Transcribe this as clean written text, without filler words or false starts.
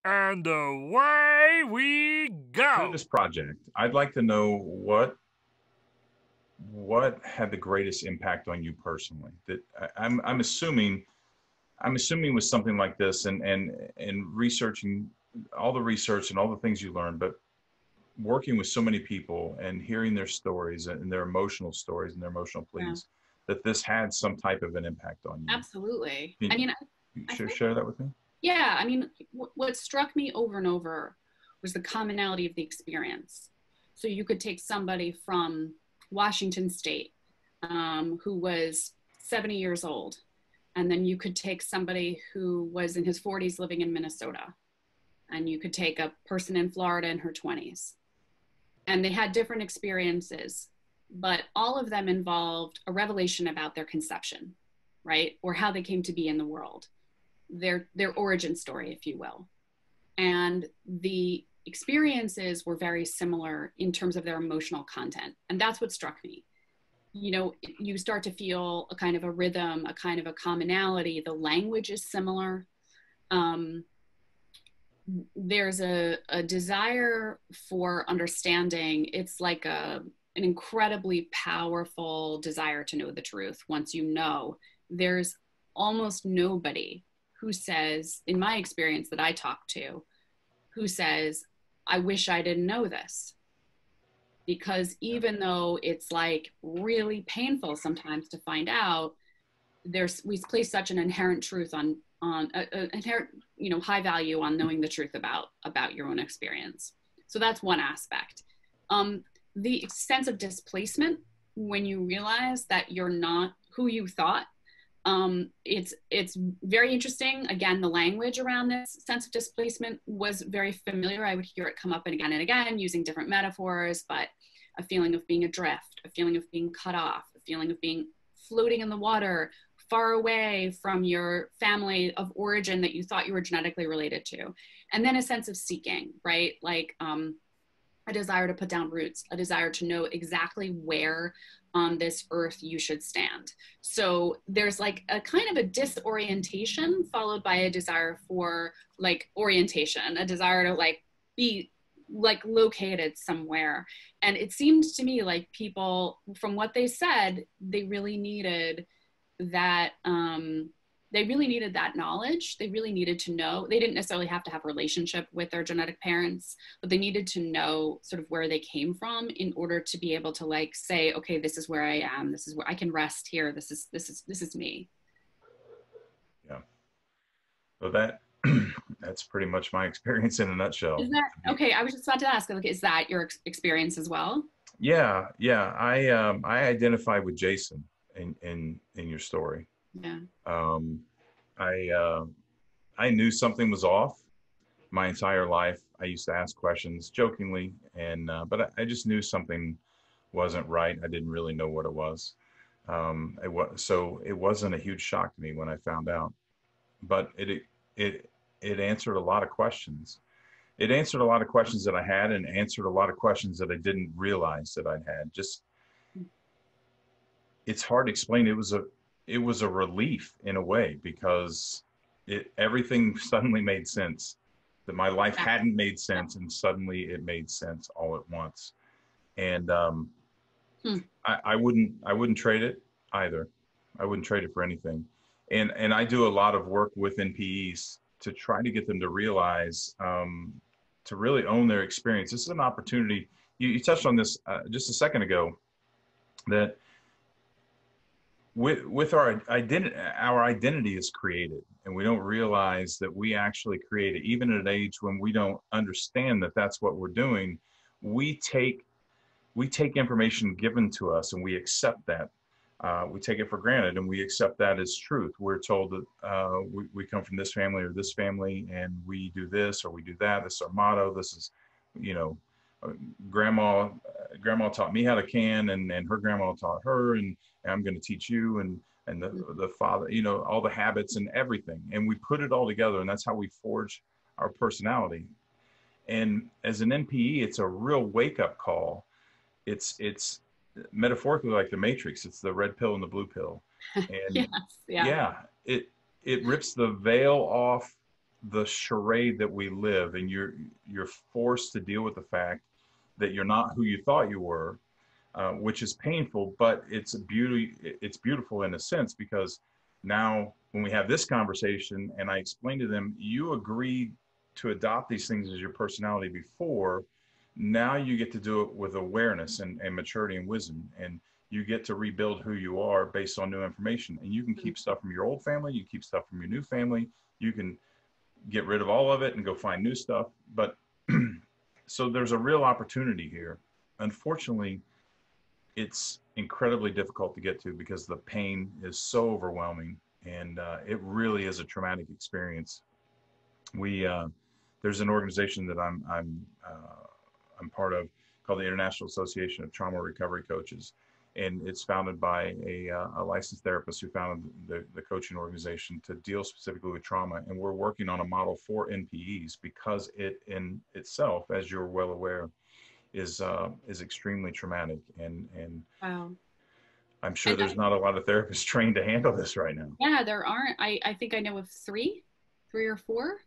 And away we go. For this project, I'd like to know what had the greatest impact on you personally. That I'm assuming with something like this and researching all the research and all the things you learned, but working with so many people and hearing their stories and their emotional stories and their emotional Yeah. pleas, that this had some type of an impact on you. Absolutely. Can I mean, you I think, share that with me? yeah, I mean, what struck me over and over was the commonality of the experience. So you could take somebody from Washington State who was 70 years old, and then you could take somebody who was in his 40s living in Minnesota, and you could take a person in Florida in her 20s. And they had different experiences, but all of them involved a revelation about their conception, right? Or how they came to be in the world, their origin story, if you will. And the experiences were very similar in terms of their emotional content. And that's what struck me. You know, you start to feel a kind of a rhythm, a kind of a commonality. The language is similar. There's a desire for understanding. It's like an incredibly powerful desire to know the truth. Once you know, there's almost nobody who says, in my experience that I talk to, who says, I wish I didn't know this. Because even though it's like really painful sometimes to find out, we place such an inherent truth on inherent, you know, high value on knowing the truth about your own experience. So that's one aspect. The sense of displacement when you realize that you're not who you thought. It's very interesting. Again, the language around this sense of displacement was very familiar. I would hear it come up and again, using different metaphors, but a feeling of being adrift, a feeling of being cut off, a feeling of being floating in the water, far away from your family of origin that you thought you were genetically related to. And then a sense of seeking, right? Like a desire to put down roots, a desire to know exactly where on this earth you should stand. So there's like a kind of a disorientation followed by a desire for like orientation, a desire to like be like located somewhere. And it seemed to me like people, from what they said, they really needed that knowledge. They really needed to know. They didn't necessarily have to have a relationship with their genetic parents, but they needed to know sort of where they came from in order to be able to like say, okay, this is where I am. This is where I can rest here. This is me. Yeah. So that's pretty much my experience in a nutshell. Is that okay? I was just about to ask, like, is that your experience as well? Yeah, yeah. I identify with Jason in your story. Yeah. Um, I I knew something was off my entire life. I used to ask questions jokingly, and but I just knew something wasn't right. I didn't really know what it was. So it wasn't a huge shock to me when I found out, but it it answered a lot of questions. It answered a lot of questions that I had, and answered a lot of questions that I didn't realize that I'd had. Just it's hard to explain. It was a relief in a way because everything suddenly made sense. That my life hadn't made sense, and suddenly it made sense all at once. And I wouldn't trade it either. I wouldn't trade it for anything. And I do a lot of work with NPEs to try to get them to realize, to really own their experience. This is an opportunity. You touched on this just a second ago, that with our identity is created, and we don't realize that we actually create it. Even at an age when we don't understand that that's what we're doing, we take information given to us and we accept that. We take it for granted and we accept that as truth. We're told that we come from this family or this family, and we do this or we do that. This is our motto. This is, you know, uh, grandma taught me how to can, and her grandma taught her, and I'm going to teach you, and the father, you know, all the habits and everything, and we put it all together, and that's how we forge our personality. And as an NPE, it's a real wake up call. It's metaphorically like the Matrix. It's the red pill and the blue pill, and Yes. Yeah. yeah, it rips the veil off the charade that we live, and you're forced to deal with the fact that you're not who you thought you were, which is painful, but it's beautiful in a sense, because now when we have this conversation and I explain to them, you agreed to adopt these things as your personality before, now you get to do it with awareness and maturity and wisdom, and you get to rebuild who you are based on new information. And you can keep stuff from your old family, you keep stuff from your new family, you can get rid of all of it and go find new stuff. But so there's a real opportunity here. Unfortunately, it's incredibly difficult to get to because the pain is so overwhelming, and it really is a traumatic experience. We there's an organization that I'm part of called the International Association of Trauma Recovery Coaches, and it's founded by a licensed therapist who founded the coaching organization to deal specifically with trauma. And we're working on a model for NPEs because it in itself, as you're well aware, is extremely traumatic, and Wow. I'm sure there's not a lot of therapists trained to handle this right now. Yeah, there aren't. I think I know of three or four.